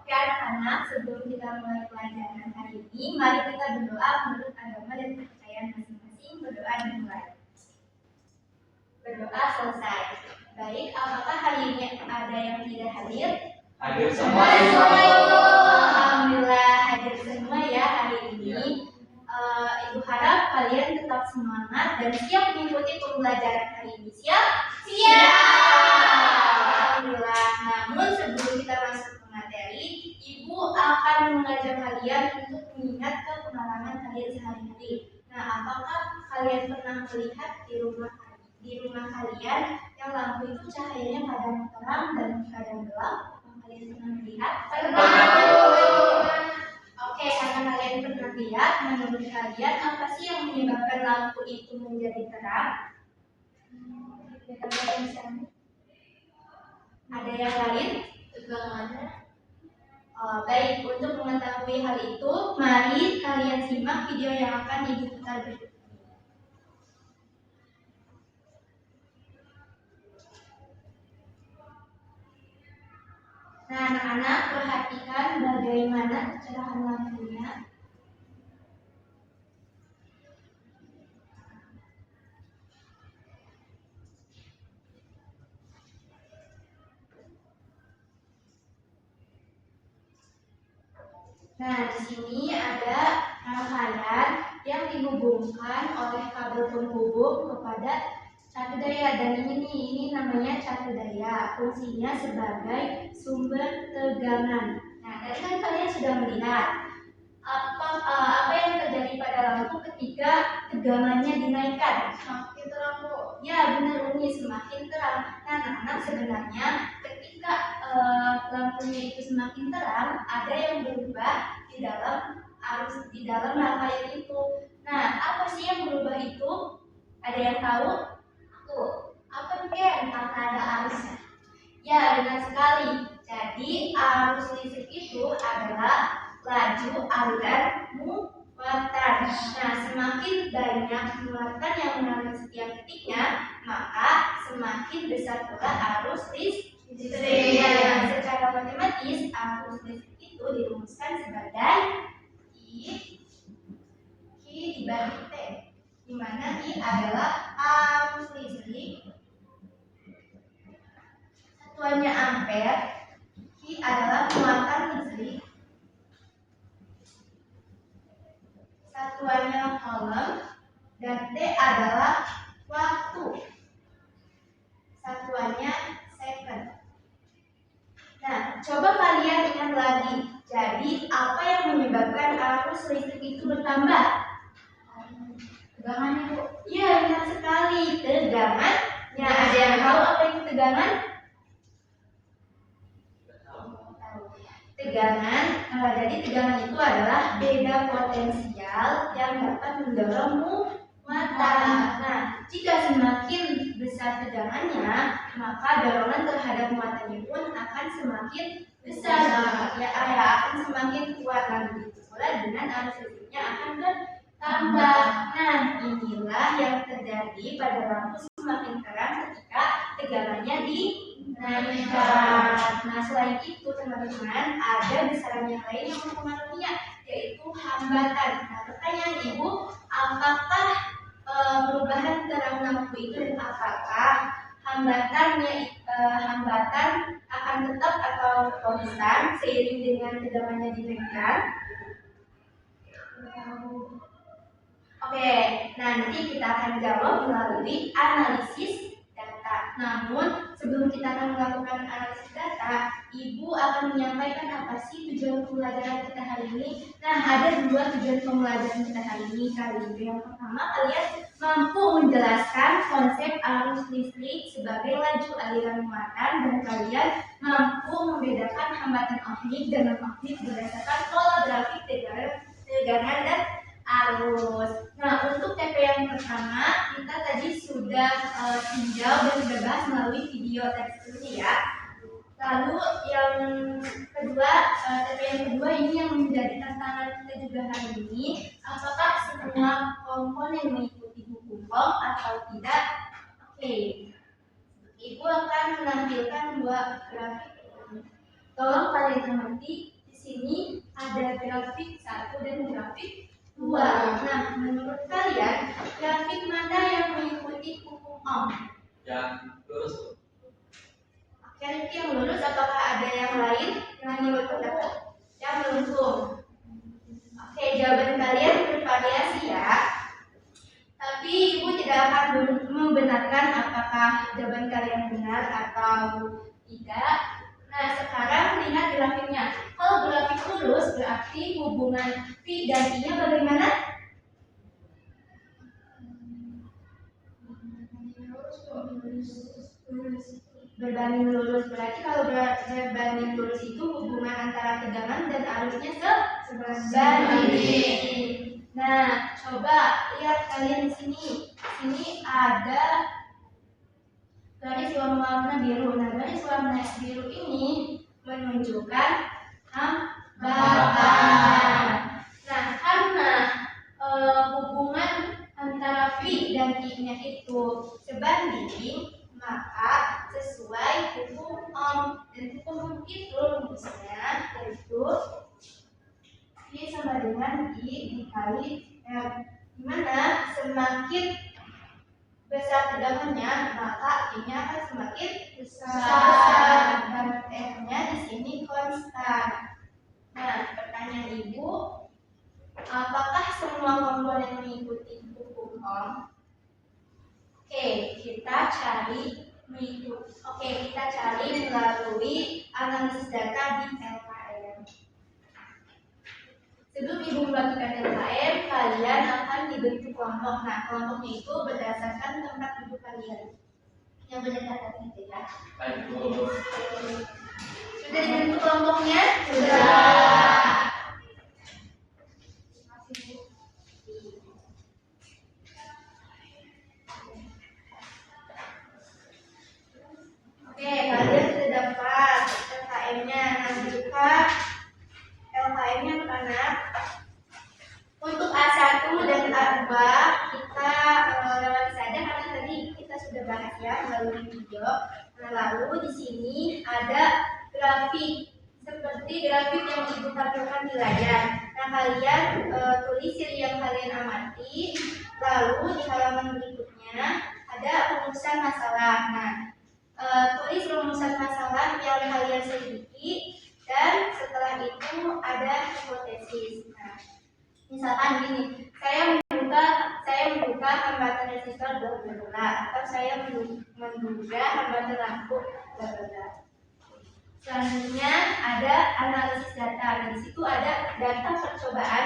Oke anak-anak, sebelum kita mulai pelajaran hari ini, mari kita berdoa menurut agama dan kepercayaan masing-masing. Berdoa dimulai. Berdoa selesai. Baik, apakah hari ini ada yang tidak hadir? Hadir semua. Alhamdulillah hadir semua ya hari ini. Ibu harap kalian tetap semangat dan siap mengikuti pembelajaran hari ini. Siap? Alhamdulillah. Namun sebelum kita masuk ke materi, Ibu akan mengajak kalian untuk mengingat ke pengalaman kalian sehari-hari. Nah, apakah kalian pernah melihat di rumah kalian yang lampu itu cahayanya kadang terang dan kadang gelap? Apakah kalian pernah melihat? Oke, karena kalian pernah lihat, menurut kalian apa sih yang menyebabkan lampu itu menjadi terang? Ada yang lain? Tegangannya. Baik, untuk mengetahui hal itu, mari kalian simak video yang akan Ibu putar berikut. Nah, anak-anak perhatikan bagaimana kecerahan lampunya. Nah, di sini ada rangkaian yang dihubungkan oleh kabel penghubung kepada catu daya, dan ini namanya catu daya. Fungsinya sebagai sumber tegangan. Nah, tadi kan kalian sudah melihat apa yang terjadi pada lampu ketika tegangannya dinaikkan. Semakin terang, Bu. Ya, benar Uni, semakin terang. Nah, anak-anak sebenarnya ketika lampunya itu semakin terang, ada yang berubah di dalam rangkaian itu. Nah, apa sih yang berubah itu? Ada yang tahu? Aku. Apa mungkin? Karena ada arusnya. Ya, benar sekali. Jadi arus listrik itu adalah laju aliran muatan. Nah, semakin banyak muatan yang mengalir setiap titiknya, maka semakin besar pula arus listrik. Nah, secara matematis arus listrik itu dirumuskan sebagai Q dibagi T, di mana I adalah arus listrik, satuannya ampere, Q adalah muatan listrik, satuannya coulomb, dan T adalah waktu, satuannya second. Nah, coba kalian ingat lagi. Jadi, apa yang menyebabkan arus listrik itu bertambah? Tegangannya, Bu. Iya, benar sekali. Tegangannya. Ada yang tahu apa itu tegangan? Tegangan. Jadi tegangan itu adalah beda potensial yang dapat mendorong muatan. Nah, jika semakin besar tegangannya, maka dorongan terhadap muatannya pun akan semakin besar. Ya, akan semakin kuat. Nah, begitu pula dengan arus listriknya akan bertambah. Nah, inilah yang terjadi pada lampu semakin terang ketika tegangannya dinaikkan. Nah, selain itu teman-teman, ada besaran yang lain yang mempengaruhinya, yaitu hambatan. Nah, pertanyaan Ibu, apakah perubahan terang lampu itu dan apakah hambatan akan tetap atau konstan seiring dengan tegangannya dinaikkan? Oke, nanti kita akan jawab melalui analisis data. Namun, sebelum kita akan melakukan analisis data, Ibu akan menyampaikan apa sih tujuan pembelajaran kita hari ini. Nah, ada dua tujuan pembelajaran kita hari ini. Yang pertama, kalian mampu menjelaskan konsep arus listrik sebagai laju aliran muatan, dan kalian mampu membedakan hambatan ohmik dan non-ohmik berdasarkan pola grafik tegangan dan arus. Nah, untuk TP yang pertama kita tadi sudah tinjau dan bebas melalui video teks ini ya. Lalu yang kedua, TP yang kedua ini yang menjadi tantangan kita juga hari ini, apakah semua komponen mengikuti hukum Ohm atau tidak? Oke. Ibu akan menampilkan dua grafik. Tolong kalian amati, di sini ada grafik 1 dan grafik 2. Nah, menurut kalian grafik mana yang mengikuti hukum Ohm? Yang lurus. Oke, yang lurus, apakah ada yang lain yang menurut pendapat yang melengkung? Oke, jawaban kalian bervariasi ya. Tapi Ibu tidak akan membenarkan apakah jawaban kalian benar atau tidak. Nah, sekarang lihat grafiknya. Kalau grafik lurus berarti hubungan Pi dan I-nya bagaimana? Berbanding lurus. Berarti kalau berbanding lurus itu hubungan antara tegangan dan arusnya sebanding. Nah, coba lihat kalian di sini. Di sini ada garis warna biru. Nah, garis warna biru ini menunjukkan hambatan. Nah, karena hubungan antara Pi dan I-nya itu sebanding, maka sesuai hukum Ohm. Dan hukum Ohm itu rumusnya yaitu I sama dengan I dikali R, dimana semakin besar tegangannya maka I-nya akan semakin besar dan R-nya di sini konstan. Nah, pertanyaan Ibu, apakah semua komponen mengikuti hukum Ohm? Oke, kita cari melalui analisis data di LKM. Sebelum Ibu melakukan LKM, kalian akan dibentuk kelompok. Nah, kelompoknya itu berdasarkan tempat duduk kalian yang berdekatan gitu ya. Sudah dibentuk kelompoknya? Sudah. Oke, kalian sudah dapat LKM-nya. Nah, buka LKM-nya anak-anak. Untuk A1 dan A2 kita lewat saja karena tadi kita sudah bahas ya melalui video. Nah, lalu di sini ada grafik seperti grafik yang Ibu tampilkan di layar. Nah, kalian tulis ciri yang kalian amati. Lalu di halaman berikutnya ada rumusan masalah. Nah, tulis rumusan masalah yang kalian selidiki dan setelah itu ada hipotesis. Nah, misalkan gini, saya menduga hambatan resistor bla bla bla, atau saya menduga hambatan lampu bla bla bla. Selanjutnya ada analisis data. Nah, di situ ada data percobaan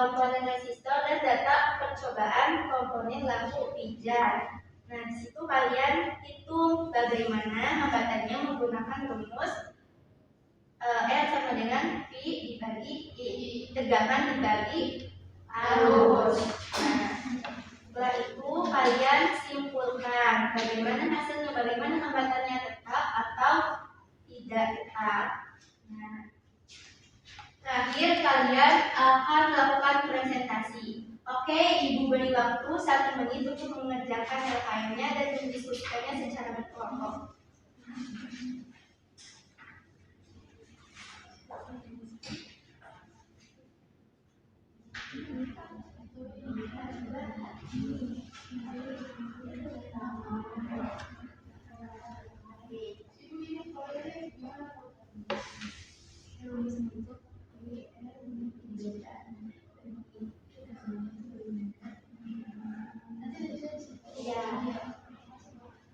komponen resistor dan data percobaan komponen lampu pijar. Nah, di situ kalian hitung bagaimana hambatannya menggunakan rumus R sama dengan P dibagi I, tegangan dibagi arus. Nah, setelah itu kalian simpulkan bagaimana hasilnya, bagaimana hambatannya tetap atau tidak tetap. Nah, terakhir kalian akan melakukan presentasi. Oke, Ibu beri waktu 1 menit untuk mengerjakan LKM-nya dan mendiskusikannya secara berkelompok.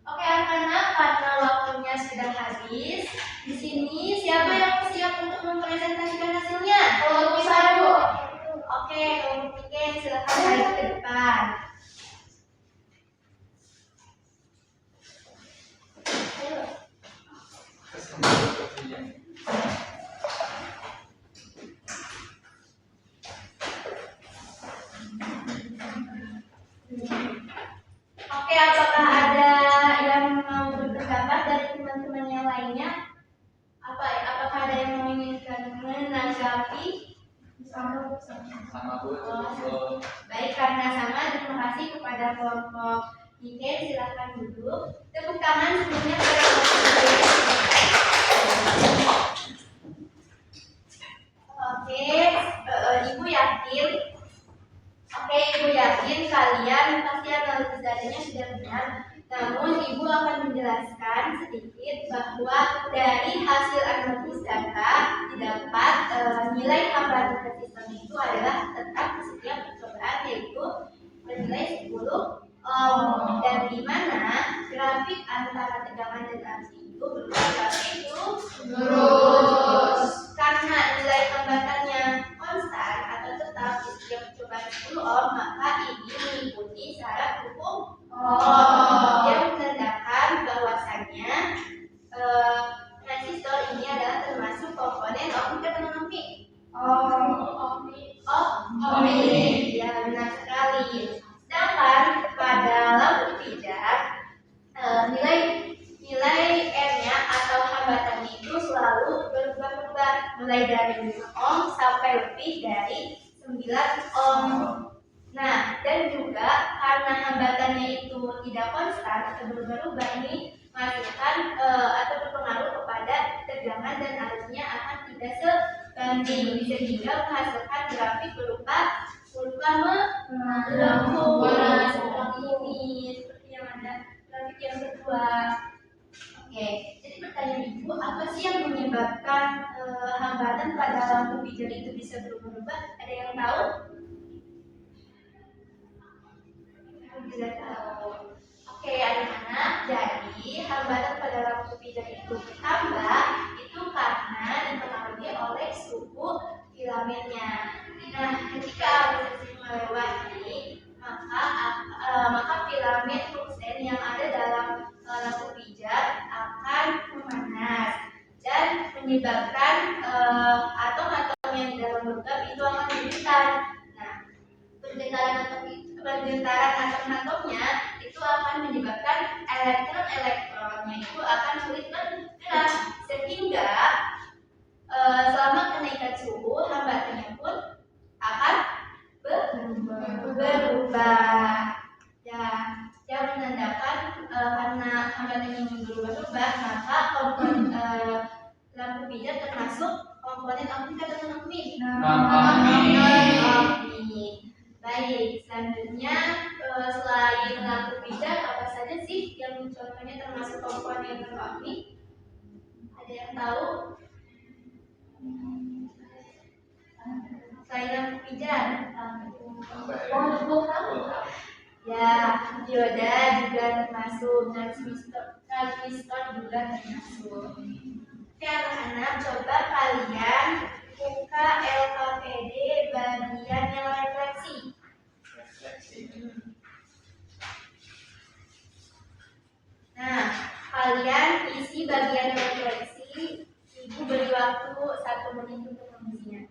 Oke, anak-anak, karena waktunya sudah habis, di sini siapa yang siap untuk mempresentasikan hasilnya? Kelompok 1. Oke, kelompok 3 silakan naik ke depan. Oke, apakah ada yang mau berpendapat dari teman-teman yang lainnya? Apakah ada yang menginginkan menanggapi? Sama Bu. Baik, karena sama, terima kasih kepada kelompok Niken. Silakan duduk. Tepuk tangan sebelumnya kepada kelompok Niken. dan arus itu berubah tapi lurus. Karena nilai hambatannya konstan atau tetap di setiap percobaan 10 ohm, maka ini mengikuti syarat hukum Ohm yang menandakan bahwasannya transistor ini adalah termasuk komponen ohmik atau non-ohmik? Ohmik. Ya, benar sekali. Sedangkan pada lampu pijar nilai R-nya atau hambatannya itu selalu berubah-ubah, mulai dari 5 ohm sampai lebih dari 9 ohm. Nah, dan juga karena hambatannya itu tidak konstan atau berubah-ubah, ini menghasilkan atau berpengaruh kepada tegangan dan arusnya akan tidak sebanding, sehingga menghasilkan grafik berupa melengkung seperti ini, seperti yang ada grafik yang kedua. Oke, jadi pertanyaan Ibu, apa sih yang menyebabkan hambatan pada lampu pijar itu bisa berubah-ubah? Ada yang tahu? Tidak tahu. Oke, anak-anak, jadi hambatan pada lampu pijar itu bertambah itu karena dipengaruhi oleh suhu filamennya. Nah, ketika arus listrik melewati, maka filamen tungsten yang ada dalam lampu pijar akan memanas dan menyebabkan atom-atom yang di dalam logam itu akan bergetar. Nah, pergentaran atom-atomnya itu akan menyebabkan elektron-elektronnya itu akan sulit bergerak, sehingga selama kenaikan suhu hambatannya pun akan berubah. Ya, yang menandakan karena hambatannya berubah-ubah, maka komponen lampu pijar termasuk komponen ohmik atau non-ohmik? Non-ohmik. Baik, selanjutnya selain lampu pijar, apa saja sih yang contohnya termasuk komponen non-ohmik? Ada yang tahu? Selain lampu pijar, ya, dioda juga termasuk, transistor juga termasuk. Oke, anak-anak, coba kalian buka LKPD bagian yang refleksi. Nah, kalian isi bagian refleksi. Ibu beri waktu 1 menit untuk mengisinya.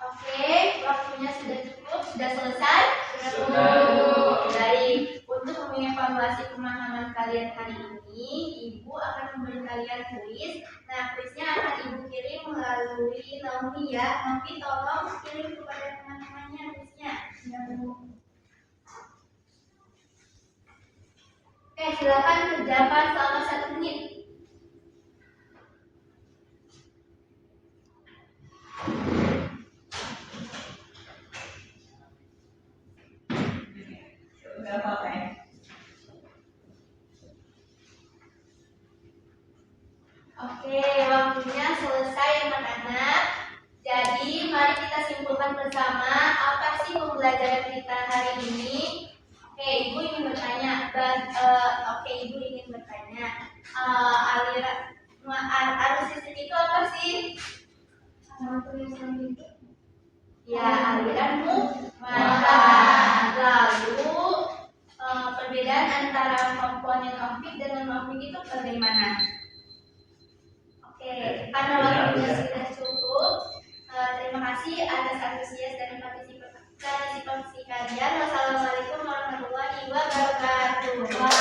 Oke, waktunya sudah cukup, sudah selesai? Sudah. Baik, untuk mengevaluasi pemahaman kalian hari ini, Ibu akan memberi kalian kuis. Nah, kuisnya akan Ibu kirim melalui Naomi ya. Naomi, tolong kirim kepada teman-temannya kuisnya. Oke, silakan kerjakan selama 1 menit. Oke, waktunya selesai anak-anak. Jadi mari kita simpulkan bersama apa sih pembelajaran kita hari ini. Oke, Ibu ingin bertanya. Aliran arus listrik itu apa sih? Ya, aliran muatan. Lalu perbedaan antara komponen ohmik dan non-ohmik itu bagaimana? Oke, karena waktunya sudah cukup, terima kasih atas antusias dan partisipasi kalian. Wassalamualaikum warahmatullahi wabarakatuh.